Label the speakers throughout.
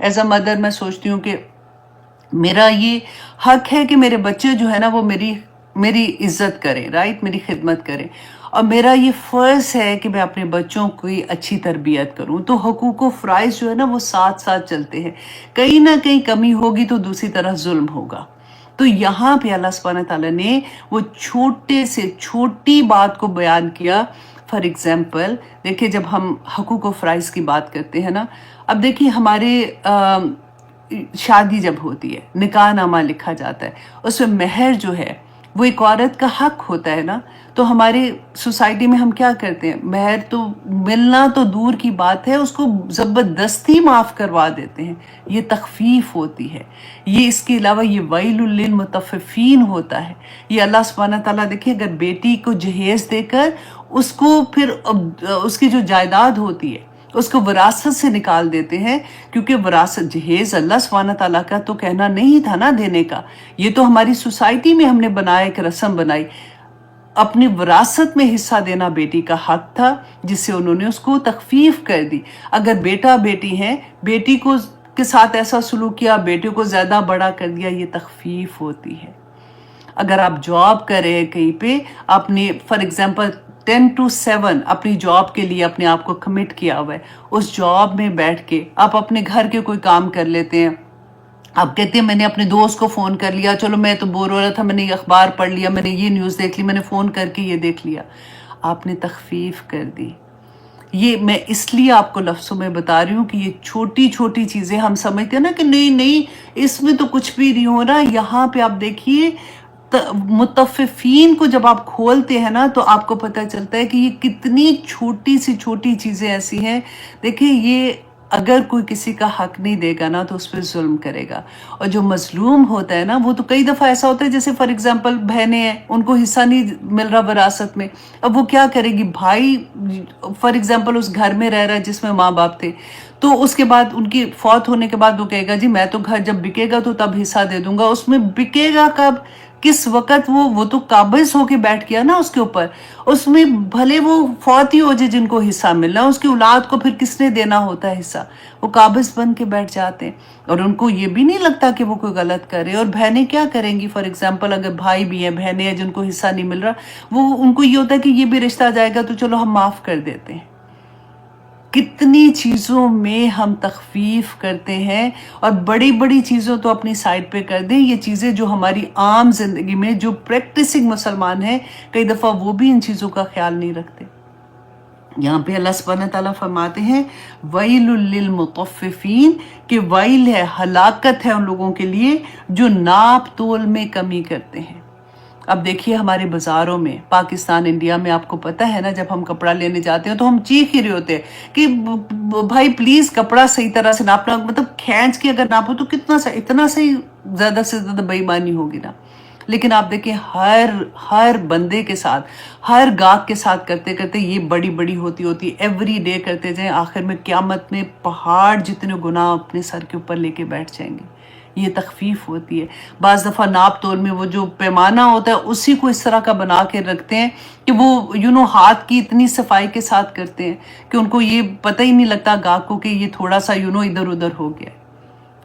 Speaker 1: As a mother میں سوچتی ہوں کہ میرا یہ حق ہے کہ میرے بچے جو ہے نا وہ میری عزت کریں، رائٹ، میری خدمت کریں، اور میرا یہ فرض ہے کہ میں اپنے بچوں کی اچھی تربیت کروں. تو حقوق و فرائض جو ہے نا وہ ساتھ ساتھ چلتے ہیں. کہیں نہ کہیں کمی ہوگی تو دوسری طرف ظلم ہوگا. تو یہاں پہ اللہ سبحانہ تعالیٰ نے وہ چھوٹے سے چھوٹی بات کو بیان کیا. فار ایگزامپل دیکھیں، جب ہم حقوق و فرائض کی بات کرتے ہیں نا، اب دیکھیے ہمارے شادی جب ہوتی ہے، نکاح نامہ لکھا جاتا ہے، اس میں مہر جو ہے وہ ایک عورت کا حق ہوتا ہے نا. تو ہماری سوسائٹی میں ہم کیا کرتے ہیں، مہر تو ملنا تو دور کی بات ہے، اس کو زبردستی معاف کروا دیتے ہیں. یہ تخفیف ہوتی ہے. یہ اس کے علاوہ یہ ویل للمطففین ہوتا ہے. یہ اللہ سبحانہ تعالیٰ دیکھیں، اگر بیٹی کو جہیز دے کر اس کو پھر اس کی جو جائیداد ہوتی ہے اس کو وراثت سے نکال دیتے ہیں، کیونکہ وراثت جہیز اللہ سبحانہ تعالیٰ کا تو کہنا نہیں تھا نا دینے کا. یہ تو ہماری سوسائٹی میں ہم نے بنایا، ایک رسم بنائی. اپنی وراثت میں حصہ دینا بیٹی کا حق تھا، جس سے انہوں نے اس کو تخفیف کر دی. اگر بیٹا بیٹی ہیں، بیٹی کو کے ساتھ ایسا سلوک کیا، بیٹے کو زیادہ بڑا کر دیا، یہ تخفیف ہوتی ہے. اگر آپ جاب کر رہے ہیں کہیں پہ، آپ نے فار ایگزامپل 10 to 7 اپنی جاب کے لیے اپنے آپ کو کمٹ کیا ہوا ہے، اس جاب میں بیٹھ کے آپ اپنے گھر کے کوئی کام کر لیتے ہیں. آپ کہتے ہیں میں نے اپنے دوست کو فون کر لیا، چلو میں تو بور ہو رہا تھا، میں نے یہ اخبار پڑھ لیا، میں نے یہ نیوز دیکھ لی، میں نے فون کر کے یہ دیکھ لیا. آپ نے تخفیف کر دی. یہ میں اس لیے آپ کو لفظوں میں بتا رہی ہوں کہ یہ چھوٹی چھوٹی چیزیں ہم سمجھتے ہیں نا کہ نہیں اس میں تو کچھ بھی نہیں ہو رہا. یہاں پہ آپ دیکھیے متففین کو جب آپ کھولتے ہیں نا تو آپ کو پتہ چلتا ہے کہ یہ کتنی چھوٹی سی چھوٹی چیزیں ایسی ہیں. دیکھیں، یہ اگر کوئی کسی کا حق نہیں دے گا نا تو اس پہ ظلم کرے گا. اور جو مظلوم ہوتا ہے نا، وہ تو کئی دفعہ ایسا ہوتا ہے، جیسے فار ایگزامپل بہنیں ہیں، ان کو حصہ نہیں مل رہا وراثت میں. اب وہ کیا کرے گی؟ بھائی فار ایگزامپل اس گھر میں رہ رہا ہے جس میں ماں باپ تھے، تو اس کے بعد ان کی فوت ہونے کے بعد وہ کہے گا جی میں تو گھر جب بکے گا تو تب حصہ دے دوں گا. اس میں بکے گا کب، کس وقت؟ وہ تو قابض ہو کے بیٹھ گیا نا اس کے اوپر. اس میں بھلے وہ فوت ہی ہو جائے جن کو حصہ ملنا، اس کی اولاد کو پھر کس نے دینا ہوتا ہے حصہ؟ وہ قابض بن کے بیٹھ جاتے ہیں، اور ان کو یہ بھی نہیں لگتا کہ وہ کوئی غلط کرے. اور بہنیں کیا کریں گی؟ فار ایگزامپل اگر بھائی بھی ہیں، بہنیں ہیں جن کو حصہ نہیں مل رہا، وہ ان کو یہ ہوتا ہے کہ یہ بھی رشتہ آ جائے گا تو چلو ہم معاف کر دیتے ہیں. کتنی چیزوں میں ہم تخفیف کرتے ہیں، اور بڑی بڑی چیزوں تو اپنی سائڈ پہ کر دیں. یہ چیزیں جو ہماری عام زندگی میں جو پریکٹسنگ مسلمان ہیں، کئی دفعہ وہ بھی ان چیزوں کا خیال نہیں رکھتے. یہاں پہ اللہ سبحانہ تعالیٰ فرماتے ہیں وَيْلٌ لِّلْمُطَفِّفِينَ، کہ ویل ہے، ہلاکت ہے ان لوگوں کے لیے جو ناپ تول میں کمی کرتے ہیں. اب دیکھیے ہمارے بازاروں میں، پاکستان انڈیا میں، آپ کو پتہ ہے نا، جب ہم کپڑا لینے جاتے ہیں تو ہم چیخ ہی رہے ہوتے ہیں کہ بھائی پلیز کپڑا صحیح طرح سے ناپنا. مطلب کھینچ کے اگر ناپو تو کتنا سا، اتنا صحیح، زیادہ سے زیادہ بے ایمانی ہوگی نا. لیکن آپ دیکھیں ہر بندے کے ساتھ، ہر گاہک کے ساتھ کرتے کرتے یہ بڑی بڑی ہوتی ایوری ڈے کرتے جائیں، آخر میں قیامت میں پہاڑ جتنے گناہ اپنے سر کے اوپر لے کے بیٹھ جائیں گے. یہ تخفیف ہوتی ہے. بعض دفعہ ناپ تول میں وہ جو پیمانہ ہوتا ہے اسی کو اس طرح کا بنا کے رکھتے ہیں کہ وہ ہاتھ کی اتنی صفائی کے ساتھ کرتے ہیں کہ ان کو یہ پتہ ہی نہیں لگتا گاہک کو کہ یہ تھوڑا سا ادھر ادھر ہو گیا.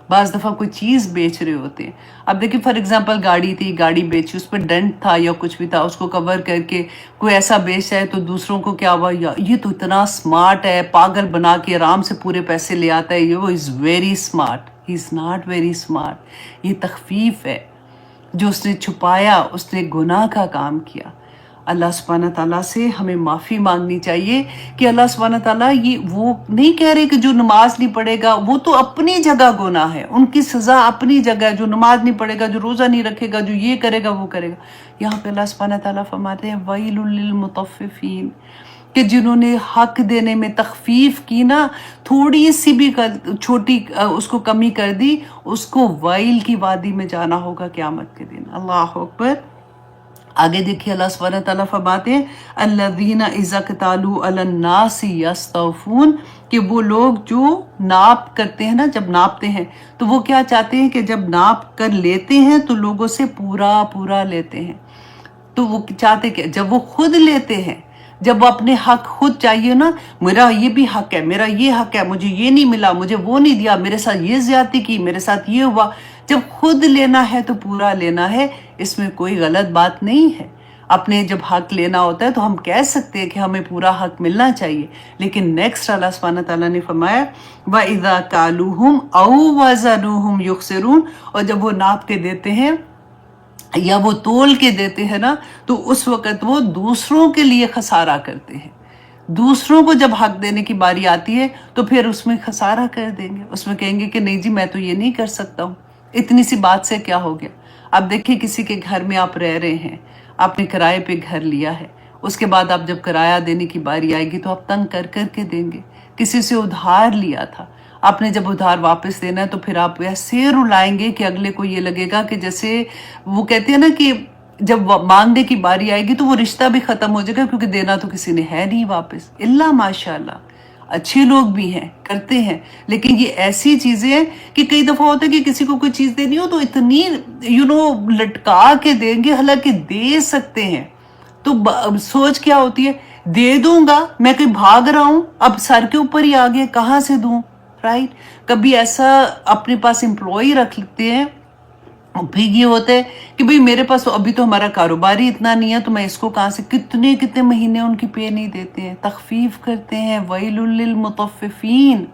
Speaker 1: بعض دفعہ کوئی چیز بیچ رہے ہوتے ہیں. اب دیکھیں فار ایگزامپل گاڑی تھی، گاڑی بیچی، اس پہ ڈنٹ تھا یا کچھ بھی تھا، اس کو کور کر کے کوئی ایسا بیچ ہے تو دوسروں کو کیا ہوا، یہ تو اتنا سمارٹ ہے، پاگل بنا کے آرام سے پورے پیسے لے آتا ہے، یہ وہ is very smart. He is not very smart. یہ تخفیف ہے. جو اس نے چھپایا، اس نے گناہ کا کام کیا. اللہ سبحانہ تعالیٰ سے ہمیں معافی مانگنی چاہیے کہ اللہ سبحانہ تعالیٰ یہ وہ نہیں کہہ رہے کہ جو نماز نہیں پڑھے گا وہ تو اپنی جگہ گناہ ہے، ان کی سزا اپنی جگہ ہے. جو نماز نہیں پڑھے گا، جو روزہ نہیں رکھے گا، جو یہ کرے گا وہ کرے گا. یہاں پہ اللہ سبحانہ تعالیٰ فرماتے ہیں وَيْلٌ لِّلْمُطَفِّفِينَ، کہ جنہوں نے حق دینے میں تخفیف کی نا، تھوڑی سی بھی چھوٹی اس کو کمی کر دی، اس کو ویل کی وادی میں جانا ہوگا قیامت کے دن. اللہ اکبر. آگے دیکھیے اللہ سبحانہ تعالیٰ فرماتے ہیں الذین اذا اکتالوا علی الناس یستوفون، کہ وہ لوگ جو ناپ کرتے ہیں نا، جب ناپتے ہیں تو وہ کیا چاہتے ہیں کہ جب ناپ کر لیتے ہیں تو لوگوں سے پورا پورا لیتے ہیں. تو وہ چاہتے کہ جب وہ خود لیتے ہیں جب وہ اپنے حق خود چاہیے نا، میرا یہ بھی حق ہے، میرا یہ حق ہے، مجھے یہ نہیں ملا، مجھے وہ نہیں دیا، میرے ساتھ یہ زیادتی کی، میرے ساتھ یہ ہوا، جب خود لینا ہے تو پورا لینا ہے، اس میں کوئی غلط بات نہیں ہے۔ اپنے جب حق لینا ہوتا ہے تو ہم کہہ سکتے ہیں کہ ہمیں پورا حق ملنا چاہیے، لیکن نیکسٹ اللہ سبحانہ تعالیٰ نے فرمایا وَإِذَا كَالُوهُمْ أَوْ وَزَنُوهُمْ يُخْسِرُونَ، اور جب وہ ناپ کے دیتے ہیں یا وہ تول کے دیتے ہیں نا، تو اس وقت وہ دوسروں کے لیے خسارہ کرتے ہیں۔ دوسروں کو جب حق دینے کی باری آتی ہے تو پھر اس میں خسارہ کر دیں گے، اس میں کہیں گے کہ نہیں جی میں تو یہ نہیں کر سکتا ہوں، اتنی سی بات سے کیا ہو گیا۔ اب دیکھیں کسی کے گھر میں آپ رہ رہے ہیں، آپ نے کرائے پہ گھر لیا ہے، اس کے بعد آپ جب کرایہ دینے کی باری آئے گی تو آپ تنگ کر کر کے دیں گے۔ کسی سے ادھار لیا تھا، آپ نے جب ادھار واپس دینا ہے تو پھر آپ ایسے رلائیں گے کہ اگلے کو یہ لگے گا کہ جیسے وہ کہتے ہیں نا کہ جب مانگنے کی باری آئے گی تو وہ رشتہ بھی ختم ہو جائے گا، کیونکہ دینا تو کسی نے ہے نہیں واپس، اللہ ماشاءاللہ اچھے لوگ بھی ہیں کرتے ہیں، لیکن یہ ایسی چیزیں ہیں کہ کئی دفعہ ہوتا ہے کہ کسی کو کوئی چیز دینی ہو تو اتنی لٹکا کے دیں گے، حالانکہ دے سکتے ہیں تو سوچ کیا ہوتی ہے، دے دوں گا، میں کہیں بھاگ رہا ہوں، اب سر کے اوپر ہی آ گیا، کہاں سے دوں، رائٹ؟ کبھی ایسا اپنے پاس امپلائی رکھ لیتے ہیں، پھر یہ ہوتا ہے کہ بھئی میرے پاس تو ابھی تو ہمارا کاروبار ہی اتنا نہیں ہے تو میں اس کو کہاں سے، کتنے کتنے مہینے ان کی پے نہیں دیتے ہیں، تخفیف کرتے ہیں۔ وَيْلٌ لِّلْمُطَفِّفِينَ۔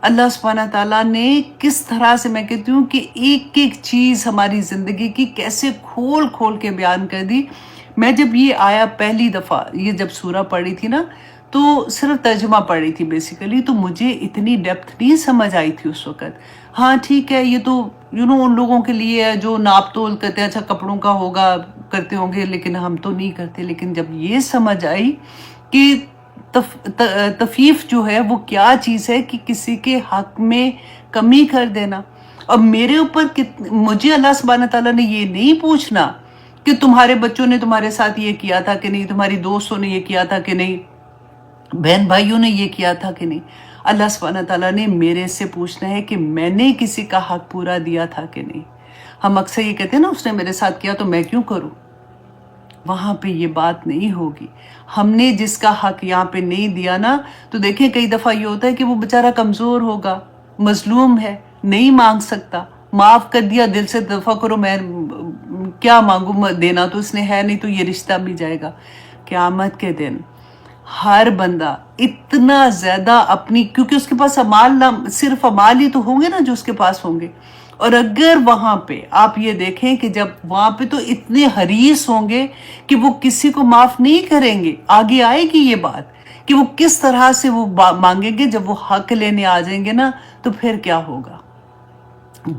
Speaker 1: اللہ سبحانہ تعالیٰ نے کس طرح سے، میں کہتی ہوں کہ ایک ایک چیز ہماری زندگی کی کیسے کھول کھول کے بیان کر دی۔ میں جب یہ آیا پہلی دفعہ یہ جب سورہ پڑھی تھی نا تو صرف ترجمہ پڑھی تھی بیسیکلی، تو مجھے اتنی ڈیپتھ نہیں سمجھ آئی تھی اس وقت۔ ہاں ٹھیک ہے، یہ تو ان لوگوں کے لیے ہے جو ناپ تول کرتے ہیں، اچھا کپڑوں کا ہوگا کرتے ہوں گے، لیکن ہم تو نہیں کرتے۔ لیکن جب یہ سمجھ آئی کہ تفیف جو ہے وہ کیا چیز ہے، کہ کسی کے حق میں کمی کر دینا، اور میرے اوپر مجھے اللہ سبحانہ تعالیٰ نے یہ نہیں پوچھنا کہ تمہارے بچوں نے تمہارے ساتھ یہ کیا تھا کہ نہیں، تمہاری دوستوں نے یہ کیا تھا کہ نہیں، بہن بھائیوں نے یہ کیا تھا کہ نہیں۔ اللہ سبحانہ تعالیٰ نے میرے سے پوچھنا ہے کہ میں نے کسی کا حق پورا دیا تھا کہ نہیں۔ ہم اکثر یہ کہتے ہیں نا اس نے میرے ساتھ کیا تو میں کیوں کروں، وہاں پہ یہ بات نہیں ہوگی۔ ہم نے جس کا حق یہاں پہ نہیں دیا نا، تو دیکھیں کئی دفعہ یہ ہوتا ہے کہ وہ بیچارہ کمزور ہوگا، مظلوم ہے، نہیں مانگ سکتا، معاف کر دیا، دل سے دفع کرو، میں کیا مانگوں، دینا تو اس نے ہے نہیں، تو یہ رشتہ بھی جائے گا۔ قیامت کے دن ہر بندہ اتنا زیادہ اپنی، کیونکہ اس کے پاس امال نہ صرف امال ہی تو ہوں گے نا جو اس کے پاس ہوں گے، اور اگر وہاں پہ آپ یہ دیکھیں کہ جب وہاں پہ تو اتنے حریص ہوں گے کہ وہ کسی کو معاف نہیں کریں گے، آگے آئے گی یہ بات کہ وہ کس طرح سے وہ مانگیں گے، جب وہ حق لینے آ جائیں گے نا تو پھر کیا ہوگا۔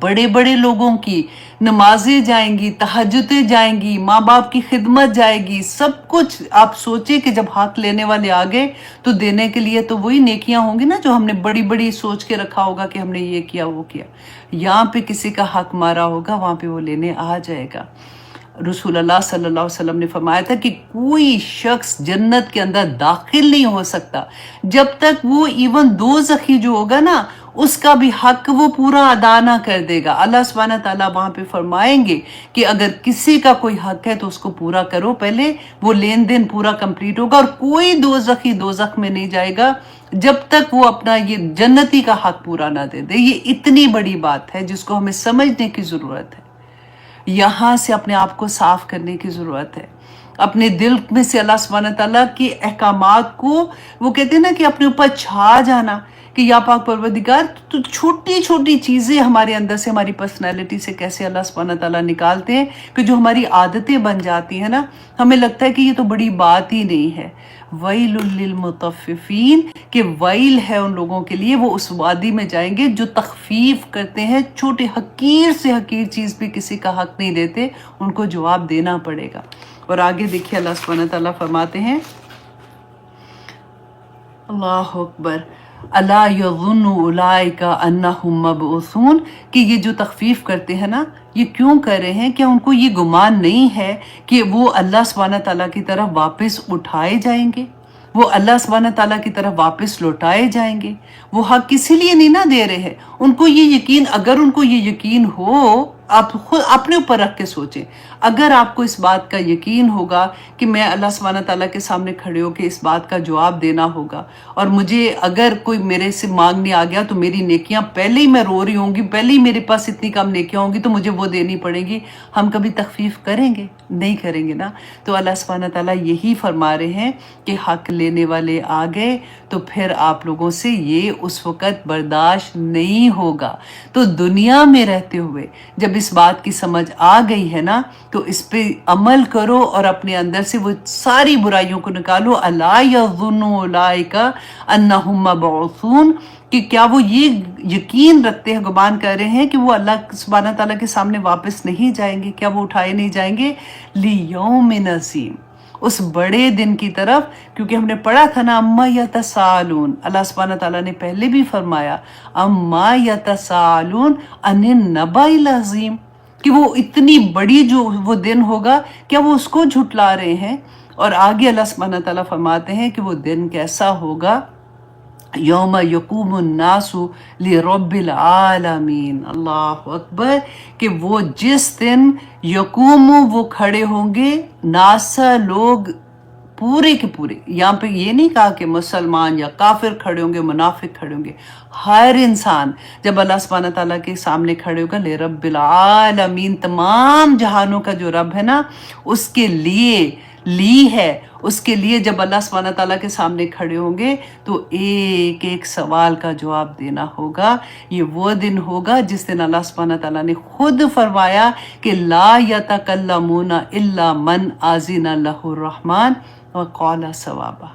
Speaker 1: بڑے بڑے لوگوں کی نمازیں جائیں گی، تہجدیں جائیں گی، ماں باپ کی خدمت جائے گی، سب کچھ۔ آپ سوچیں کہ جب حق لینے والے آ گئے تو دینے کے لیے تو وہی نیکیاں ہوں گی نا جو ہم نے بڑی بڑی سوچ کے رکھا ہوگا کہ ہم نے یہ کیا وہ کیا۔ یہاں پہ کسی کا حق مارا ہوگا، وہاں پہ وہ لینے آ جائے گا۔ رسول اللہ صلی اللہ علیہ وسلم نے فرمایا تھا کہ کوئی شخص جنت کے اندر داخل نہیں ہو سکتا جب تک وہ ایون دوزخی جو ہوگا نا اس کا بھی حق وہ پورا ادا نہ کر دے گا۔ اللہ سبحانہ تعالیٰ وہاں پہ فرمائیں گے کہ اگر کسی کا کوئی حق ہے تو اس کو پورا کرو، پہلے وہ لین دین پورا کمپلیٹ ہوگا، اور کوئی دوزخی دوزخ میں نہیں جائے گا جب تک وہ اپنا یہ جنتی کا حق پورا نہ دے دے۔ یہ اتنی بڑی بات ہے جس کو ہمیں سمجھنے کی ضرورت ہے، یہاں سے اپنے آپ کو صاف کرنے کی ضرورت ہے، اپنے دل میں سے اللہ سبحانہ تعالیٰ کے احکامات کو، وہ کہتے ہیں نا کہ اپنے اوپر چھا جانا کہ یا پاک پروردگار تو چھوٹی چھوٹی چیزیں ہمارے اندر سے، ہماری پرسنالٹی سے کیسے اللہ سبحانہ تعالیٰ نکالتے ہیں کہ جو ہماری عادتیں بن جاتی ہیں نا، ہمیں لگتا ہے کہ یہ تو بڑی بات ہی نہیں ہے۔ وَيْلٌ لِّلْمُطَفِّفِينَ، کہ ویل ہے ان لوگوں کے لیے، وہ اس وادی میں جائیں گے جو تخفیف کرتے ہیں، چھوٹے حقیر سے حقیر چیز بھی کسی کا حق نہیں دیتے، ان کو جواب دینا پڑے گا۔ اور آگے دیکھیے اللہ سبحانہ تعالیٰ فرماتے ہیں، اللہ اکبر، الا یظن اولئک انہم مبعوثون، کہ یہ جو تخفیف کرتے ہیں نا یہ کیوں کر رہے ہیں، کیا ان کو یہ گمان نہیں ہے کہ وہ اللہ سبحانہ تعالیٰ کی طرف واپس اٹھائے جائیں گے، وہ اللہ سبحانہ تعالیٰ کی طرف واپس لوٹائے جائیں گے؟ وہ حق اسی لیے نہیں نہ دے رہے ہیں، ان کو یہ یقین، اگر ان کو یہ یقین ہو آپ خود اپنے اوپر رکھ کے سوچیں. اگر آپ کو اس بات کا یقین ہوگا کہ میں اللہ سبحانہ تعالیٰ کے سامنے کھڑے ہو کے اس بات کا جواب دینا ہوگا، اور مجھے اگر کوئی میرے سے مانگنے آ گیا تو میری نیکیاں پہلے ہی میں رو رہی ہوں گی، پہلے ہی میرے پاس اتنی کم نیکیاں ہوں گی تو مجھے وہ دینی پڑیں گی، ہم کبھی تخفیف کریں گے؟ نہیں کریں گے نا. تو اللہ سبحانہ تعالیٰ یہی فرما رہے ہیں کہ حق لینے والے آ گئے تو پھر آپ لوگوں سے یہ اس وقت برداشت نہیں ہوگا. تو دنیا میں رہتے ہوئے جب اس بات کی سمجھ آ گئی ہے نا تو اس پہ عمل کرو اور اپنے اندر سے وہ ساری برائیوں کو نکالو. الا یظن اولئک انہم مبعوثون، کہ کیا وہ یہ یقین رکھتے ہیں، گمان کر رہے ہیں کہ وہ اللہ سبحانہ تعالیٰ کے سامنے واپس نہیں جائیں گے؟ کیا وہ اٹھائے نہیں جائیں گے؟ لیوم عظیم، اس بڑے دن کی طرف. کیونکہ ہم نے پڑھا تھا نا اما یتساءلون، اللہ سبحانہ تعالیٰ نے پہلے بھی فرمایا اما یتساءلون عن النبأ العظیم، کہ وہ اتنی بڑی جو وہ دن ہوگا کیا وہ اس کو جھٹلا رہے ہیں. اور آگے اللہ سبحانہ تعالیٰ فرماتے ہیں کہ وہ دن کیسا ہوگا، یوم یقوم الناس لرب العالمین. اللہ اکبر، کہ وہ جس دن یقوم وہ کھڑے ہوں گے، ناسا لوگ پورے کے پورے. یہاں پہ یہ نہیں کہا کہ مسلمان یا کافر کھڑے ہوں گے، منافق کھڑے ہوں گے، ہر انسان جب اللہ سبحانہ تعالیٰ کے سامنے کھڑے ہوگا لرب العالمین، تمام جہانوں کا جو رب ہے نا اس کے لیے لی ہے، اس کے لیے جب اللہ سبحانہ تعالیٰ کے سامنے کھڑے ہوں گے تو ایک ایک سوال کا جواب دینا ہوگا. یہ وہ دن ہوگا جس دن اللہ سبحانہ تعالیٰ نے خود فرمایا کہ لا یتکلمون الا من اذن لہ الرحمن وقال صوابا.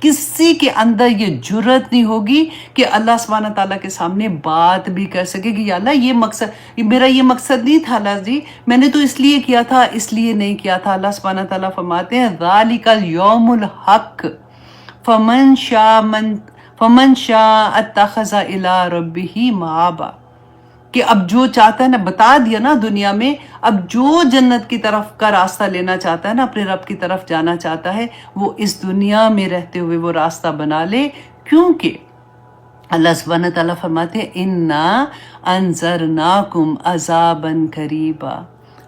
Speaker 1: کسی کے اندر یہ جرت نہیں ہوگی کہ اللہ سبحانہ تعالیٰ کے سامنے بات بھی کر سکے کہ یا اللہ یہ مقصد، میرا یہ مقصد نہیں تھا اللہ جی، میں نے تو اس لیے کیا تھا، اس لیے نہیں کیا تھا. اللہ سبحانہ تعالیٰ فرماتے ہیں ذالک الیوم الحق فمن شاء اتخذ الی ربہ مآبا. کہ اب جو چاہتا ہے نا، بتا دیا نا دنیا میں، اب جو جنت کی طرف کا راستہ لینا چاہتا ہے نا، اپنے رب کی طرف جانا چاہتا ہے، وہ اس دنیا میں رہتے ہوئے وہ راستہ بنا لے. کیونکہ اللہ سبحانہ تعالیٰ فرماتے ہیں انا انذرناکم عذابا قریبا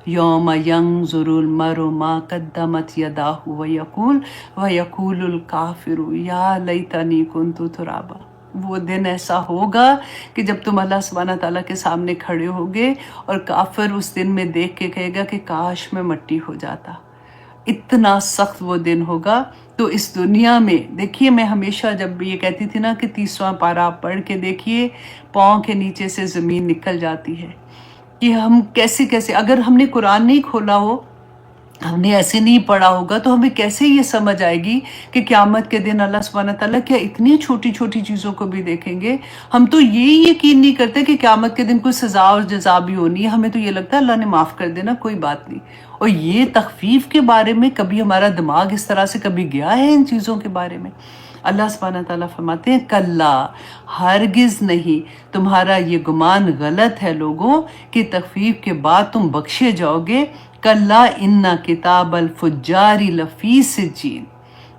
Speaker 1: یوم ینظر المرء ما قدمت یداہ ویقول الکافر یا لیتنی کنت ترابا. وہ دن ایسا ہوگا کہ جب تم اللہ سبحانہ تعالیٰ کے سامنے کھڑے ہوگے اور کافر اس دن میں دیکھ کے کہے گا کہ کاش میں مٹی ہو جاتا. اتنا سخت وہ دن ہوگا. تو اس دنیا میں دیکھیے، میں ہمیشہ جب یہ کہتی تھی نا کہ 30واں پارہ آپ پڑھ کے دیکھیے، پاؤں کے نیچے سے زمین نکل جاتی ہے کہ ہم کیسے اگر ہم نے قرآن نہیں کھولا ہو، ہم نے ایسے نہیں پڑھا ہوگا تو ہمیں کیسے یہ سمجھ آئے گی کہ قیامت کے دن اللہ سبحانہ تعالیٰ کیا اتنی چھوٹی چھوٹی چیزوں کو بھی دیکھیں گے. ہم تو یہ یقین نہیں کرتے کہ قیامت کے دن کوئی سزا اور جزا بھی ہونی ہے. ہمیں تو یہ لگتا ہے اللہ نے معاف کر دینا، کوئی بات نہیں. اور یہ تخفیف کے بارے میں کبھی ہمارا دماغ اس طرح سے کبھی گیا ہے ان چیزوں کے بارے میں؟ اللہ سبحانہ تعالیٰ فرماتے ہیں کلا، ہرگز نہیں، تمہارا یہ گمان غلط ہے لوگوں کہ تخفیف کے بعد تم بخشے جاؤ گے. کلا ان کتاب الفجار لفی سجین،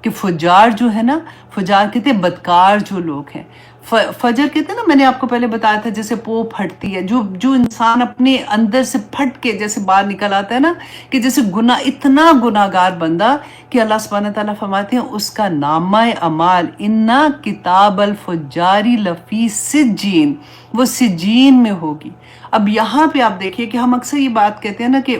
Speaker 1: کہ فجار جو ہے نا، فجار کہتے ہیں بدکار جو لوگ ہیں. فجر کہتے ہیں نا، میں نے آپ کو پہلے بتایا تھا جیسے پو پھٹتی ہے، جو انسان اپنے اندر سے پھٹ کے جیسے باہر نکل آتا ہے نا، کہ جیسے گناہ، اتنا گناہ گار بندہ کہ اللہ سبحانہ تعالیٰ فرماتے ہیں اس کا نامہ اعمال انا کتاب الفجاری لفی سجین، وہ سجین میں ہوگی. اب یہاں پہ آپ دیکھیے کہ ہم اکثر یہ بات کہتے ہیں نا کہ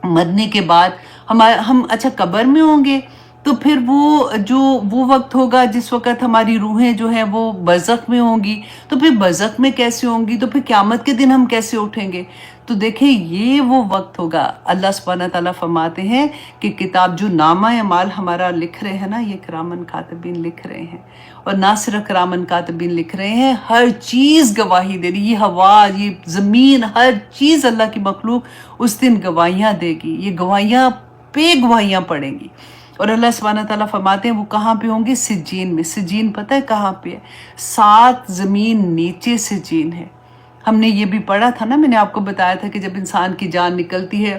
Speaker 1: مرنے کے بعد ہم اچھا قبر میں ہوں گے، تو پھر وہ وقت ہوگا جس وقت ہماری روحیں جو ہیں وہ برزخ میں ہوں گی، تو پھر برزخ میں کیسے ہوں گی، تو پھر قیامت کے دن ہم کیسے اٹھیں گے؟ تو دیکھیں یہ وہ وقت ہوگا. اللہ سبحانہ تعالیٰ فرماتے ہیں کہ کتاب جو نامہ اعمال ہمارا لکھ رہے ہیں نا، یہ کرامن کاتبین لکھ رہے ہیں. اور نہ صرف کرامن کاتبین لکھ رہے ہیں، ہر چیز گواہی دے رہی، یہ ہوا، یہ زمین، ہر چیز اللہ کی مخلوق اس دن گواہیاں دے گی. یہ گواہیاں پہ گواہیاں پڑیں گی. اور اللہ سبحانہ تعالیٰ فرماتے ہیں وہ کہاں پہ ہوں گے؟ سجین میں. سجین پتہ ہے کہاں پہ ہے؟ 7 زمین نیچے سجین ہے. ہم نے یہ بھی پڑھا تھا نا، میں نے آپ کو بتایا تھا کہ جب انسان کی جان نکلتی ہے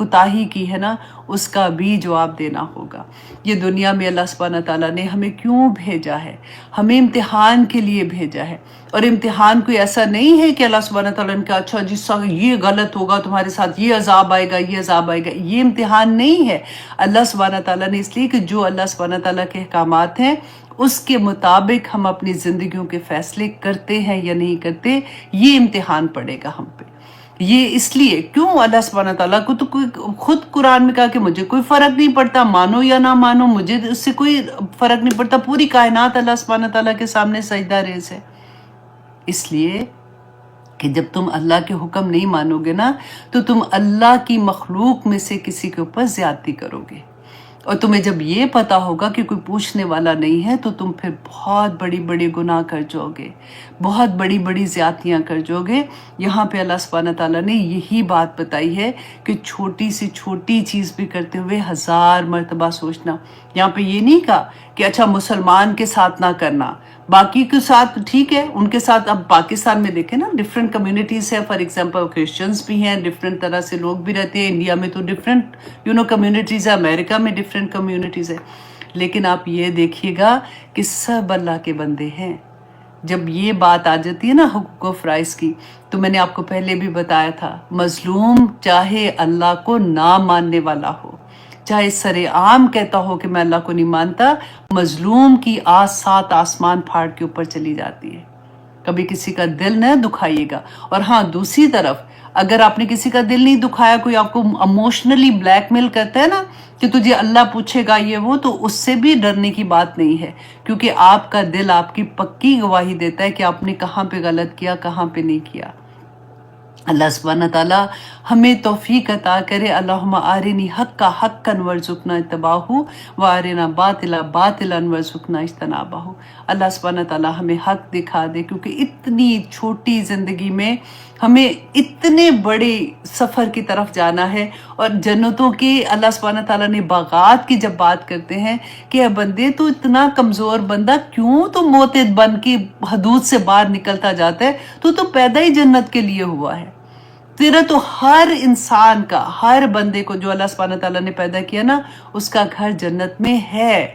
Speaker 1: کوتاہی کی ہے نا اس کا بھی جواب دینا ہوگا۔ یہ دنیا میں اللہ سبحانہ تعالیٰ نے ہمیں کیوں بھیجا ہے؟ ہمیں امتحان کے لیے بھیجا ہے، اور امتحان کوئی ایسا نہیں ہے کہ اللہ سبحانہ تعالیٰ نے کہا اچھا جس سے یہ غلط ہوگا تمہارے ساتھ یہ عذاب آئے گا، یہ عذاب آئے گا۔ یہ امتحان نہیں ہے، اللہ سبحانہ تعالیٰ نے اس لیے کہ جو اللہ سبحانہ تعالیٰ کے احکامات ہیں اس کے مطابق ہم اپنی زندگیوں کے فیصلے کرتے ہیں یا نہیں کرتے، یہ امتحان پڑے گا ہم پہ۔ یہ اس لیے کیوں اللہ سبحانہ تعالیٰ کو تو خود قرآن میں کہا کہ مجھے کوئی فرق نہیں پڑتا، مانو یا نہ مانو، مجھے اس سے کوئی فرق نہیں پڑتا، پوری کائنات اللہ سبحانہ تعالیٰ کے سامنے سجدہ ریز ہے۔ اس لیے کہ جب تم اللہ کے حکم نہیں مانو گے نا تو تم اللہ کی مخلوق میں سے کسی کے اوپر زیادتی کرو گے، اور تمہیں جب یہ پتا ہوگا کہ کوئی پوچھنے والا نہیں ہے تو تم پھر بہت بڑی بڑی گناہ کر جاؤ گے، بہت بڑی بڑی زیادتیاں کر جاؤ گے۔ یہاں پہ اللہ سبحانہ تعالیٰ نے یہی بات بتائی ہے کہ چھوٹی سی چھوٹی چیز بھی کرتے ہوئے 1000 مرتبہ سوچنا۔ یہاں پہ یہ نہیں کہا کہ اچھا مسلمان کے ساتھ نہ کرنا، باقی کے ساتھ ٹھیک ہے، ان کے ساتھ۔ اب پاکستان میں دیکھیں نا ڈفرینٹ کمیونٹیز ہیں، فار ایگزامپل کرسچنس بھی ہیں، ڈفرینٹ طرح سے لوگ بھی رہتے ہیں، انڈیا میں تو ڈفرینٹ کمیونٹیز ہے، امریکہ میں ڈفرینٹ کمیونٹیز ہے، لیکن آپ یہ دیکھیے گا کہ سب اللہ کے بندے ہیں۔ جب یہ بات آ جاتی ہے نا حقوق و فرائض کی، تو میں نے آپ کو پہلے بھی بتایا تھا، مظلوم چاہے اللہ کو نہ ماننے والا ہو، چاہے سر عام کہتا ہو کہ میں اللہ کو نہیں مانتا، مظلوم کی آس 7 آسمان پھاڑ کے اوپر چلی جاتی ہے۔ کبھی کسی کا دل نہ دکھائیے گا۔ اور ہاں دوسری طرف اگر آپ نے کسی کا دل نہیں دکھایا، کوئی آپ کو اموشنلی بلیک میل کرتا ہے نا کہ تجھے اللہ پوچھے گا یہ وہ، تو اس سے بھی ڈرنے کی بات نہیں ہے، کیونکہ آپ کا دل آپ کی پکی گواہی دیتا ہے کہ آپ نے کہاں پہ غلط کیا، کہاں پہ نہیں کیا۔ اللہ سبحانہ تعالیٰ ہمیں توفیق عطا کرے۔ اللہم آرنی حقا حقا وارزقنا اتباعہ وارنا باطلا باطلا وارزقنا اجتنابہ۔ اللہ سبحانہ تعالیٰ ہمیں حق دکھا دے، کیونکہ اتنی چھوٹی زندگی میں ہمیں اتنے بڑے سفر کی طرف جانا ہے، اور جنتوں کے اللہ سبحانہ تعالیٰ نے باغات کی جب بات کرتے ہیں کہ اے بندے تو اتنا کمزور بندہ کیوں تو موتد بن کے حدود سے باہر نکلتا جاتا ہے، تو پیدا ہی جنت کے لیے ہوا ہے۔ تیرا تو ہر انسان کا، ہر بندے کو جو اللہ سبحانہ تعالیٰ نے پیدا کیا نا، اس کا گھر جنت میں ہے۔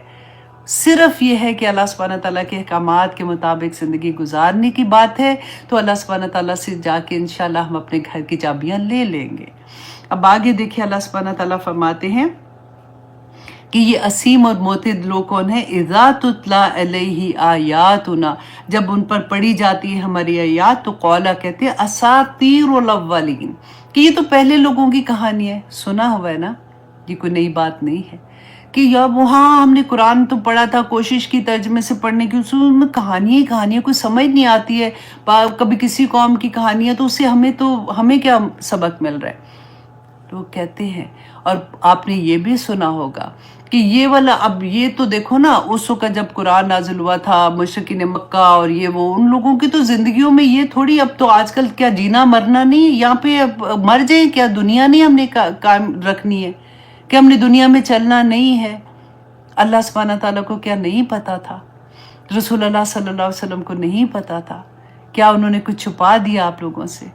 Speaker 1: صرف یہ ہے کہ اللہ سبحانہ تعالیٰ کے احکامات کے مطابق زندگی گزارنے کی بات ہے، تو اللہ سبحانہ تعالیٰ سے جا کے انشاءاللہ ہم اپنے گھر کی چابیاں لے لیں گے۔ اب آگے دیکھیں اللہ سبحانہ تعالیٰ فرماتے ہیں کہ یہ اسیم اور موتد لوگ کون ہیں؟ اذا تتلا علیہ آیاتنا، جب ان پر پڑھی جاتی ہے ہماری آیات تو قولا کہتے ہیں اساطیر الاولین، کہ یہ تو پہلے لوگوں کی کہانی ہے۔ سنا ہوا ہے نا، یہ کوئی نئی بات نہیں ہے کہ یا وہاں ہم نے قرآن تو پڑھا تھا، کوشش کی ترجمے سے پڑھنے کی، اس میں کہانیاں ہی کہانیاں، کوئی سمجھ نہیں آتی ہے۔ کبھی کسی قوم کی کہانی ہے تو اس سے ہمیں کیا سبق مل رہا ہے؟ لوگ کہتے ہیں، اور آپ نے یہ بھی سنا ہوگا کہ یہ والا، اب یہ تو دیکھو نا اس وقت جب قرآن نازل ہوا تھا، مشرکین مکہ اور یہ وہ، ان لوگوں کی تو زندگیوں میں یہ تھوڑی، اب تو آج کل کیا جینا مرنا نہیں، یہاں پہ مر جائیں کیا، دنیا نہیں ہم نے قائم رکھنی ہے، کہ ہم نے دنیا میں چلنا نہیں ہے۔ اللہ سبحانہ تعالیٰ کو کیا نہیں پتا تھا؟ رسول اللہ صلی اللہ علیہ وسلم کو نہیں پتا تھا؟ کیا انہوں نے کچھ چھپا دیا آپ لوگوں سے؟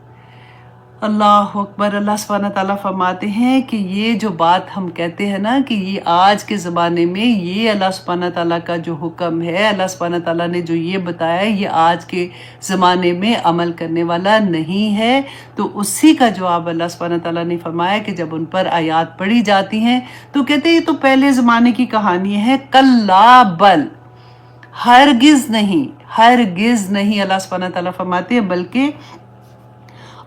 Speaker 1: اللہ اکبر۔ اللہ سبحانہ تعالیٰ فرماتے ہیں کہ یہ جو بات ہم کہتے ہیں نا کہ یہ آج کے زمانے میں یہ اللہ سبحانہ تعالیٰ کا جو حکم ہے، اللہ سبحانہ تعالیٰ نے جو یہ بتایا ہے، یہ آج کے زمانے میں عمل کرنے والا نہیں ہے، تو اسی کا جواب اللہ سبحانہ تعالیٰ نے فرمایا کہ جب ان پر آیات پڑھی جاتی ہیں تو کہتے ہیں یہ تو پہلے زمانے کی کہانی ہے۔ کلا بل، ہرگز نہیں، ہرگز نہیں، اللہ سبحانہ تعالیٰ فرماتے ہیں بلکہ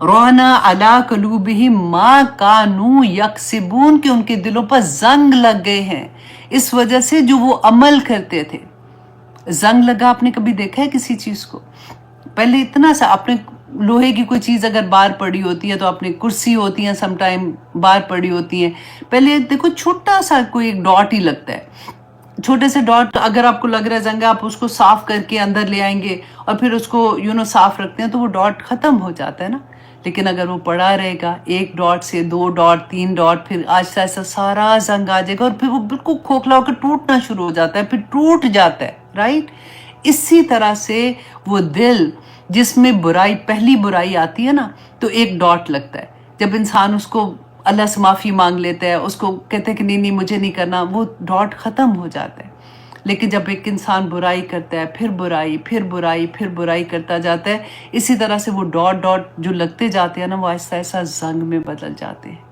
Speaker 1: رونا علی قلوبہم ما کانوا یکسبون، کہ ان کے دلوں پر زنگ لگ گئے ہیں اس وجہ سے جو وہ عمل کرتے تھے۔ زنگ لگا آپ نے کبھی دیکھا ہے کسی چیز کو؟ پہلے اتنا سا، آپ نے لوہے کی کوئی چیز اگر باہر پڑی ہوتی ہے تو آپ نے کرسی ہوتی ہیں سم ٹائم باہر پڑی ہوتی ہیں، پہلے دیکھو چھوٹا سا کوئی ایک ڈاٹ ہی لگتا ہے، چھوٹے سے ڈاٹ، اگر آپ کو لگ رہا ہے زنگ، آپ اس کو صاف کر کے اندر لے آئیں گے اور پھر اس کو صاف رکھتے ہیں تو وہ ڈاٹ ختم ہو جاتا ہے نا۔ لیکن اگر وہ پڑا رہے گا، 1 ڈاٹ سے 2 ڈاٹ 3 ڈاٹ، پھر آہستہ آہستہ سارا زنگ آ جائے گا اور پھر وہ بالکل کھوکھلا ہو کے ٹوٹنا شروع ہو جاتا ہے، پھر ٹوٹ جاتا ہے، رائٹ؟ اسی طرح سے وہ دل جس میں برائی، پہلی برائی آتی ہے نا تو 1 ڈاٹ لگتا ہے، جب انسان اس کو اللہ سے معافی مانگ لیتا ہے، اس کو کہتے ہیں کہ نہیں نہیں مجھے نہیں کرنا، وہ ڈاٹ ختم ہو جاتا ہے۔ لیکن جب ایک انسان برائی کرتا ہے، پھر برائی، پھر برائی، پھر برائی کرتا جاتا ہے، اسی طرح سے وہ ڈاٹ ڈاٹ جو لگتے جاتے ہیں نا، وہ آہستہ آہستہ زنگ میں بدل جاتے ہیں۔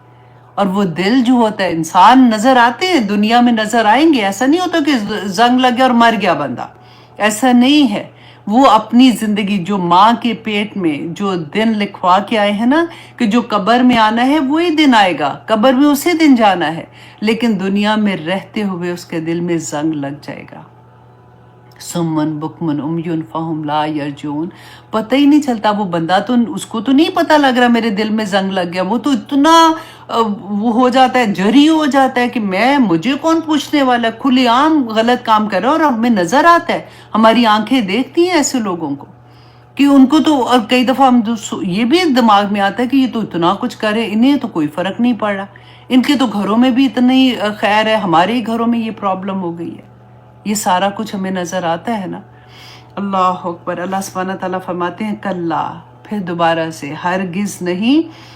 Speaker 1: اور وہ دل جو ہوتا ہے، انسان نظر آتے ہیں، دنیا میں نظر آئیں گے، ایسا نہیں ہوتا کہ زنگ لگ گیا اور مر گیا بندہ، ایسا نہیں ہے۔ وہ اپنی زندگی جو ماں کے پیٹ میں جو دن لکھوا کے آئے ہیں نا، کہ جو قبر میں آنا ہے وہی دن آئے گا، قبر میں اسی دن جانا ہے، لیکن دنیا میں رہتے ہوئے اس کے دل میں زنگ لگ جائے گا۔ سمن بکمن امیون فہم لا یرجون، پتہ ہی نہیں چلتا، وہ بندہ تو اس کو تو نہیں پتہ لگ رہا میرے دل میں زنگ لگ گیا، وہ تو اتنا وہ ہو جاتا ہے، جری ہو جاتا ہے کہ مجھے کون پوچھنے والا، کھلے عام غلط کام کر رہا ہے اور ہمیں نظر آتا ہے، ہماری آنکھیں دیکھتی ہیں ایسے لوگوں کو کہ ان کو تو، اور کئی دفعہ ہم یہ بھی دماغ میں آتا ہے کہ یہ تو اتنا کچھ کرے، انہیں تو کوئی فرق نہیں پڑ رہا، ان کے تو گھروں میں بھی اتنی خیر ہے، ہمارے ہی گھروں میں یہ پرابلم ہو گئی ہے۔ یہ سارا کچھ ہمیں نظر آتا ہے نا۔ اللہ اکبر۔ اللہ سبحانہ تعالیٰ فرماتے ہیں کلا، پھر دوبارہ سے، ہرگز نہیں،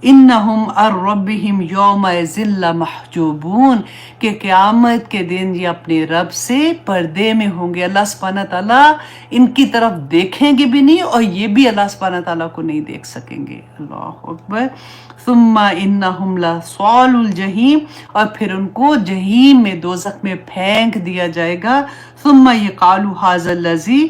Speaker 1: انہم عن ربہم یومئذ لمحجوبون، کہ قیامت کے دن یہ اپنے رب سے پردے میں ہوں گے۔ اللہ سبحانہ تعالیٰ ان کی طرف دیکھیں گے بھی نہیں اور یہ بھی اللہ سبحانہ تعالیٰ کو نہیں دیکھ سکیں گے۔ اللہ اکبر۔ ثم انہم لصال الجحیم، اور پھر ان کو جہیم میں، دوزخ میں پھینک دیا جائے گا۔ ثم یقال ھذا الذی،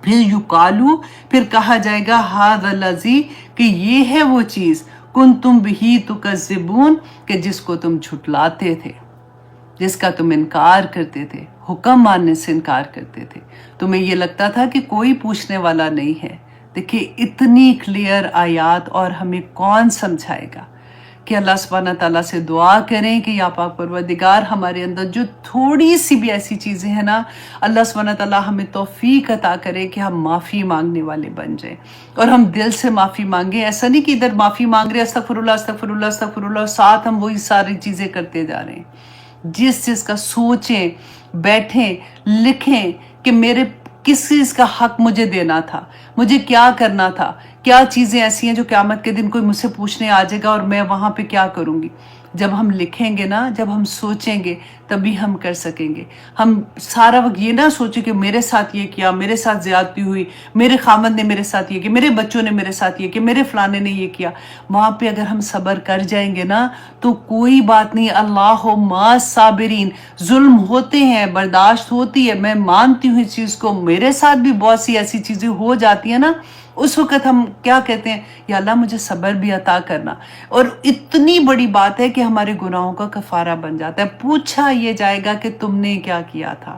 Speaker 1: پھر یقالو، پھر کہا جائے گا ھذا الذی، کہ یہ ہے وہ چیز، کنتم بہ تکذبون، کہ جس کو تم جھٹلاتے تھے، جس کا تم انکار کرتے تھے، حکم ماننے سے انکار کرتے تھے، تمہیں یہ لگتا تھا کہ کوئی پوچھنے والا نہیں ہے۔ دیکھیے اتنی کلیئر آیات، اور ہمیں کون سمجھائے گا کہ اللہ سبحانہ تعالیٰ سے دعا کریں کہ یا پاک پروردگار، ہمارے اندر جو تھوڑی سی بھی ایسی چیزیں ہیں نا، اللہ سبحانہ تعالیٰ ہمیں توفیق عطا کرے کہ ہم معافی مانگنے والے بن جائیں، اور ہم دل سے معافی مانگیں۔ ایسا نہیں کہ ادھر معافی مانگ رہے استغفر اللہ استغفر اللہ استغفر اللہ، ساتھ ہم وہی ساری چیزیں کرتے جا رہے ہیں۔ جس چیز کا سوچیں، بیٹھیں، لکھیں کہ میرے کس چیز کا حق مجھے دینا تھا، مجھے کیا کرنا تھا، کیا چیزیں ایسی ہیں جو قیامت کے دن کوئی مجھ سے پوچھنے آ جائے گا اور میں وہاں پہ کیا کروں گی۔ جب ہم لکھیں گے نا، جب ہم سوچیں گے، تبھی ہم کر سکیں گے۔ ہم سارا وقت یہ نہ سوچیں کہ میرے ساتھ یہ کیا، میرے ساتھ زیادتی ہوئی، میرے خامد نے میرے ساتھ یہ کیا، میرے بچوں نے میرے ساتھ یہ کیا، میرے فلانے نے یہ کیا۔ وہاں پہ اگر ہم صبر کر جائیں گے نا تو کوئی بات نہیں، اللہ مع صابرین، ظلم ہوتے ہیں، برداشت ہوتی ہے، میں مانتی ہوں اس چیز کو، میرے ساتھ بھی بہت سی ایسی چیزیں ہو جاتی ہیں نا، اس وقت ہم کیا کہتے ہیں، یا اللہ مجھے صبر بھی عطا کرنا، اور اتنی بڑی بات ہے کہ ہمارے گناہوں کا کفارہ بن جاتا ہے۔ پوچھا یہ جائے گا کہ تم نے کیا کیا تھا،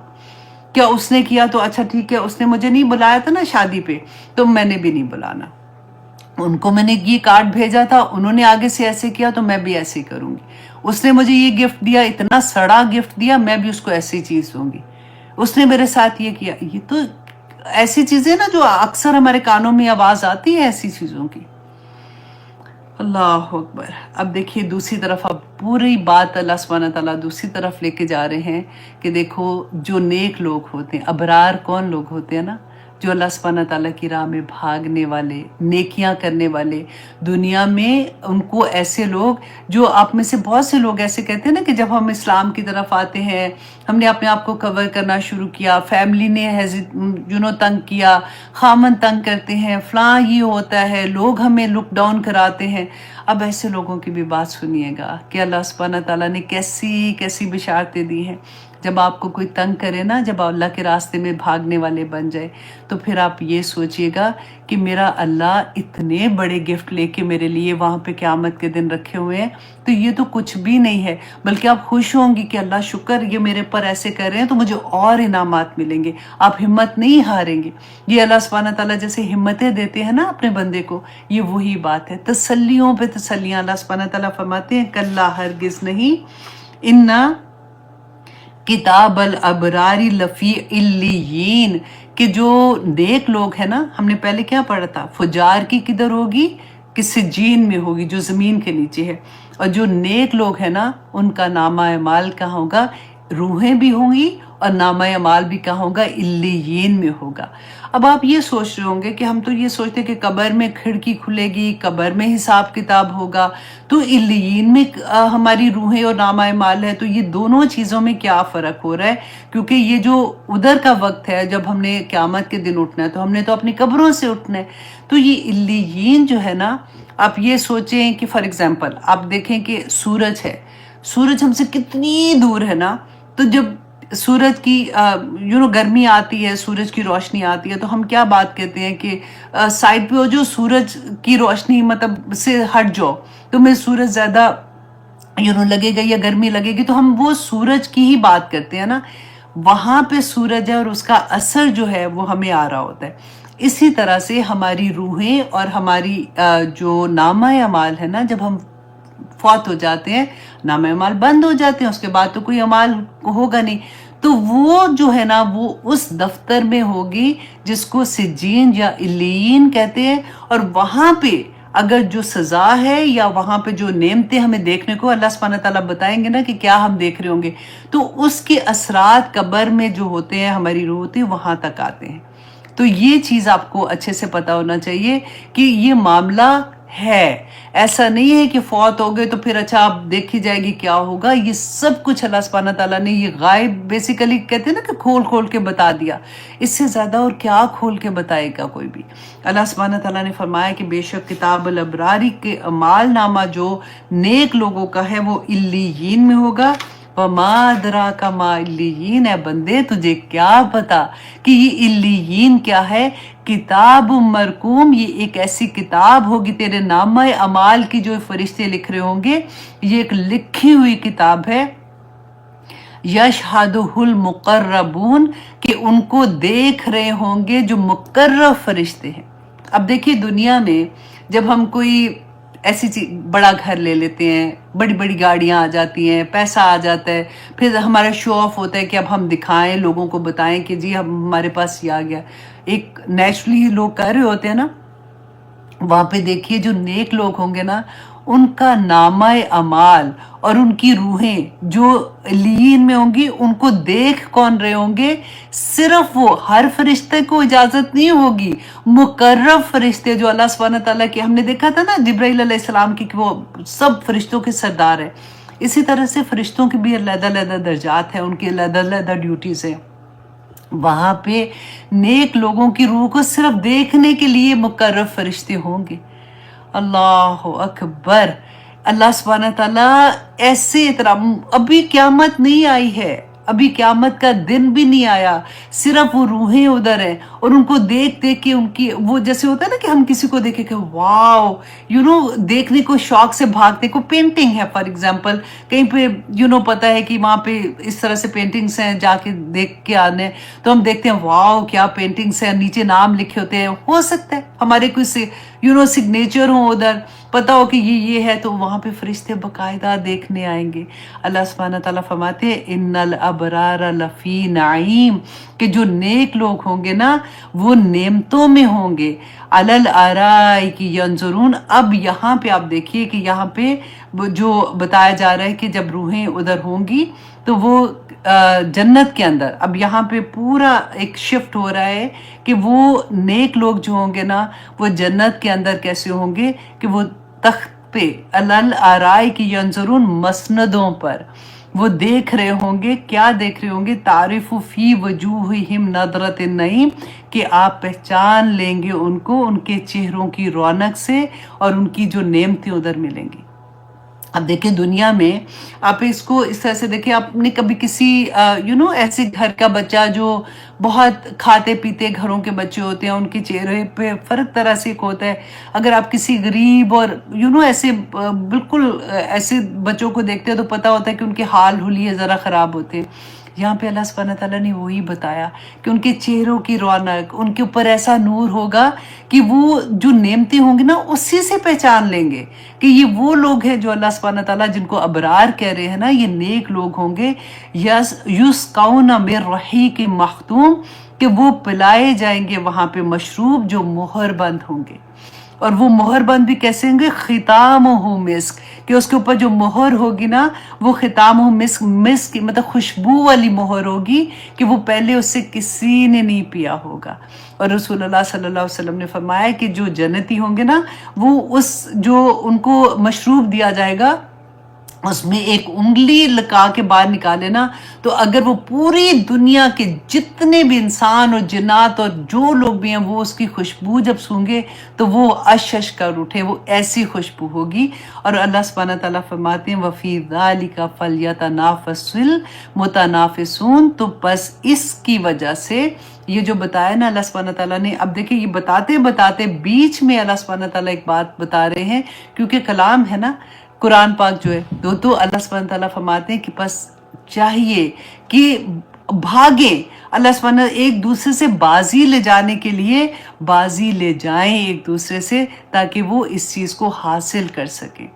Speaker 1: کیا اس نے کیا تو اچھا ٹھیک ہے، اس نے مجھے نہیں بلایا تھا نا شادی پہ، تو میں نے بھی نہیں بلانا، ان کو میں نے یہ کارڈ بھیجا تھا، انہوں نے آگے سے ایسے کیا تو میں بھی ایسے ہی کروں گی، اس نے مجھے یہ گفٹ دیا، اتنا سڑا گفٹ دیا، میں بھی اس کو ایسی چیز دوں گی، اس نے میرے ساتھ یہ کیا۔ یہ تو ایسی چیزیں نا جو اکثر ہمارے کانوں میں آواز آتی ہے ایسی چیزوں کی۔ اللہ اکبر۔ اب دیکھیے دوسری طرف، اب پوری بات اللہ سبحانہ تعالیٰ دوسری طرف لے کے جا رہے ہیں کہ دیکھو جو نیک لوگ ہوتے ہیں، ابرار کون لوگ ہوتے ہیں نا، جو اللہ سبحانہ تعالیٰ کی راہ میں بھاگنے والے، نیکیاں کرنے والے، دنیا میں ان کو ایسے لوگ، جو آپ میں سے بہت سے لوگ ایسے کہتے ہیں نا کہ جب ہم اسلام کی طرف آتے ہیں، ہم نے اپنے آپ کو کور کرنا شروع کیا، فیملی نے تنگ کیا، خامن تنگ کرتے ہیں، فلاں یہ ہوتا ہے، لوگ ہمیں لک ڈاؤن کراتے ہیں۔ اب ایسے لوگوں کی بھی بات سنیے گا کہ اللہ سبحانہ تعالیٰ نے کیسی کیسی بشارتیں دی ہیں۔ جب آپ کو کوئی تنگ کرے نا، جب اللہ کے راستے میں بھاگنے والے بن جائے، تو پھر آپ یہ سوچئے گا کہ میرا اللہ اتنے بڑے گفٹ لے کے میرے لیے وہاں پہ قیامت کے دن رکھے ہوئے ہیں، تو یہ تو کچھ بھی نہیں ہے، بلکہ آپ خوش ہوں گی کہ اللہ شکر یہ میرے پر ایسے کر رہے ہیں تو مجھے اور انعامات ملیں گے۔ آپ ہمت نہیں ہاریں گے۔ یہ اللہ سبحانہ تعالیٰ جیسے ہمتیں دیتے ہیں نا اپنے بندے کو، یہ وہی بات ہے، تسلیوں پہ تسلیاں۔ اللہ سبحانہ تعالیٰ فرماتے ہیں کلا، ہرگز نہیں، انا کتاب الابرار لفی علیین، کہ جو نیک لوگ ہیں نا، ہم نے پہلے کیا پڑھا تھا، فجار کی کدھر ہوگی، کہ سجین میں ہوگی، جو زمین کے نیچے ہے، اور جو نیک لوگ ہیں نا ان کا نامہ اعمال کہاں ہوگا، روحیں بھی ہوں گی اور نامہ اعمال بھی کہاں ہوگا؟ علیین میں ہوگا۔ اب آپ یہ سوچ رہے ہوں گے کہ ہم تو یہ سوچتے کہ قبر میں کھڑکی کھلے گی، قبر میں حساب کتاب ہوگا، تو علیین میں ہماری روحیں اور نامہ اعمال ہے، تو یہ دونوں چیزوں میں کیا فرق ہو رہا ہے؟ کیونکہ یہ جو ادھر کا وقت ہے جب ہم نے قیامت کے دن اٹھنا ہے تو ہم نے تو اپنی قبروں سے اٹھنا ہے، تو یہ علیین جو ہے نا، آپ یہ سوچیں کہ فار ایگزامپل آپ دیکھیں کہ سورج ہے، سورج ہم سے کتنی دور ہے نا، تو جب سورج کی گرمی آتی ہے، سورج کی روشنی آتی ہے، تو ہم کیا بات کہتے ہیں کہ سائڈ پہ ہو جو سورج کی روشنی مطلب سے ہٹ جاؤ، تمہیں سورج زیادہ لگے گا یا گرمی لگے گی، تو ہم وہ سورج کی ہی بات کرتے ہیں نا، وہاں پہ سورج ہے اور اس کا اثر جو ہے وہ ہمیں آ رہا ہوتا ہے۔ اسی طرح سے ہماری روحیں اور ہماری جو نامہ اعمال ہے نا، جب ہم فوت ہو جاتے ہیں، نامہ اعمال بند ہو جاتے ہیں، اس کے بعد تو کوئی اعمال ہوگا نہیں، تو وہ جو ہے نا وہ اس دفتر میں ہوگی جس کو سجین یا علیین کہتے ہیں، اور وہاں پہ اگر جو سزا ہے یا وہاں پہ جو نعمتیں ہمیں دیکھنے کو اللہ سبحانہ تعالیٰ بتائیں گے نا کہ کیا ہم دیکھ رہے ہوں گے، تو اس کے اثرات قبر میں جو ہوتے ہیں، ہماری روح ہوتی ہے، وہاں تک آتے ہیں۔ تو یہ چیز آپ کو اچھے سے پتا ہونا چاہیے کہ یہ معاملہ ہے، ایسا نہیں ہے کہ فوت ہو گئے تو پھر اچھا آپ دیکھی جائے گی کیا ہوگا، یہ سب کچھ اللہ سبحانہ تعالیٰ نے یہ غائب بیسیکلی کہتے ہیں نا کہ کھول کھول کے بتا دیا، اس سے زیادہ اور کیا کھول کے بتائے گا کوئی بھی۔ اللہ سبحانہ تعالیٰ نے فرمایا کہ بے شک کتاب الابراری کے اعمال نامہ جو نیک لوگوں کا ہے وہ علیین میں ہوگا۔ وما ادراک ما علیین، اے بندے تجھے کیا پتا کہ یہ علیین کیا ہے؟ کتاب مرقوم، یہ ایک ایسی کتاب ہوگی تیرے نامہ اعمال کی جو فرشتے لکھ رہے ہوں گے، یہ ایک لکھی ہوئی کتاب ہے۔ یشہدہ المقربون، کہ ان کو دیکھ رہے ہوں گے جو مقرب فرشتے ہیں۔ اب دیکھیے دنیا میں جب ہم کوئی ایسی چیز بڑا گھر لے لیتے ہیں، بڑی بڑی گاڑیاں آ جاتی ہیں، پیسہ آ جاتا ہے، پھر ہمارا شو آف ہوتا ہے کہ اب ہم دکھائیں، لوگوں کو بتائیں کہ جی ہمارے پاس یہ آ گیا، ایک نیچرلی لوگ کر رہے ہوتے ہیں نا، وہاں پہ دیکھیے جو نیک لوگ ہوں گے نا، ان کا نامہ اعمال اور ان کی روحیں جو علیین میں ہوں گی، ان کو دیکھ کون رہے ہوں گے؟ صرف وہ، ہر فرشتے کو اجازت نہیں ہوگی، مقرب فرشتے جو اللہ سبحانہ تعالیٰ کے، ہم نے دیکھا تھا نا جبرائیل علیہ السلام کی کہ وہ سب فرشتوں کے سردار ہے، اسی طرح سے فرشتوں کے بھی علیحدہ علیحدہ درجات ہیں، ان کی علیحدہ علیحدہ ڈیوٹیز ہیں۔ وہاں پہ نیک لوگوں کی روح کو صرف دیکھنے کے لیے مقرب فرشتے ہوں گے۔ اللہ اکبر! اللہ سبحانہ تعالیٰ ایسے احترام، ابھی قیامت نہیں آئی ہے، ابھی قیامت کا دن بھی نہیں آیا، صرف وہ روحیں ادھر ہیں، اور ان کو دیکھ دیکھ کے ان کی وہ جیسے ہوتا ہے نا کہ ہم کسی کو دیکھیں کہ واو، دیکھنے کو شوق سے بھاگتے کو، پینٹنگ ہے فار ایگزامپل، کہیں پہ پتہ ہے کہ وہاں پہ اس طرح سے پینٹنگس ہیں، جا کے دیکھ کے آنے، تو ہم دیکھتے ہیں واو کیا پینٹنگس ہیں، نیچے نام لکھے ہوتے ہیں، ہو سکتا ہے ہمارے کوئی سگنیچر ہوں ادھر، پتہ ہو کہ یہ ہے، تو وہاں پہ فرشتے باقاعدہ دیکھنے آئیں گے۔ اللہ سبحانہ تعالیٰ فرماتے ہیں ان الابرار لفی نعیم، کہ جو نیک لوگ ہوں گے نا وہ نعمتوں میں ہوں گے، علی الارائک ینظرون۔ اب یہاں پہ آپ دیکھیے کہ یہاں پہ جو بتایا جا رہا ہے کہ جب روحیں ادھر ہوں گی تو وہ جنت کے اندر، اب یہاں پہ پورا ایک شفٹ ہو رہا ہے کہ وہ نیک لوگ جو ہوں گے نا وہ جنت کے اندر کیسے ہوں گے کہ وہ تخت پہ علی الارائک ینظرون، مسندوں پر وہ دیکھ رہے ہوں گے، کیا دیکھ رہے ہوں گے؟ تعریف فی وجوہہم نضرۃ النعیم، کہ آپ پہچان لیں گے ان کو ان کے چہروں کی رونق سے اور ان کی جو نعمتیں ادھر ملیں گی۔ اب دیکھیں دنیا میں آپ اس کو اس طرح سے دیکھیں، آپ نے کبھی کسی ایسے گھر کا بچہ جو بہت کھاتے پیتے گھروں کے بچے ہوتے ہیں، ان کے چہرے پہ فرق طرح سے ایک ہوتا ہے، اگر آپ کسی غریب اور ایسے بالکل ایسے بچوں کو دیکھتے ہیں تو پتہ ہوتا ہے کہ ان کے حال حلیے ذرا خراب ہوتے ہیں۔ یہاں پہ اللہ سبحانہ تعالیٰ نے وہی بتایا کہ ان کے چہروں کی رونق، ان کے اوپر ایسا نور ہوگا کہ وہ جو نعمتیں ہوں گی نا اسی سے پہچان لیں گے کہ یہ وہ لوگ ہیں جو اللہ سبحانہ تعالیٰ جن کو ابرار کہہ رہے ہیں نا، یہ نیک لوگ ہوں گے۔ یسقون من رحیق مختوم، کہ وہ پلائے جائیں گے وہاں پہ مشروب جو مہر بند ہوں گے۔ اور وہ مہر بند بھی کیسے ہوں گے؟ ختامہ مسک، کہ اس کے اوپر جو مہر ہوگی نا وہ ختامہ مسک، مسک مطلب خوشبو والی مہر ہوگی کہ وہ پہلے اس سے کسی نے نہیں پیا ہوگا۔ اور رسول اللہ صلی اللہ علیہ وسلم نے فرمایا کہ جو جنتی ہوں گے نا وہ اس جو ان کو مشروب دیا جائے گا اس میں ایک انگلی لگا کے باہر نکالے نا، تو اگر وہ پوری دنیا کے جتنے بھی انسان اور جنات اور جو لوگ بھی ہیں وہ اس کی خوشبو جب سونگے تو وہ اشش کر اٹھے، وہ ایسی خوشبو ہوگی۔ اور اللہ سبحانہ تعالیٰ فرماتے ہیں وَفِي ذَلِكَ فَلْيَتَنَافَسِ الْمُتَنَافِسُونَ، تو بس اس کی وجہ سے یہ جو بتایا نا اللہ سبحانہ تعالیٰ نے، اب دیکھیں یہ بتاتے بتاتے بیچ میں اللہ سبحانہ تعالیٰ ایک بات بتا رہے ہیں، کیونکہ کلام ہے نا قرآن پاک جو ہے تو اللہ سبحانہ تعالیٰ فرماتے ہیں کہ بس چاہیے کہ بھاگیں، اللہ سبحانہ ایک دوسرے سے بازی لے جانے کے لیے بازی لے جائیں ایک دوسرے سے، تاکہ وہ اس چیز کو حاصل کر سکیں۔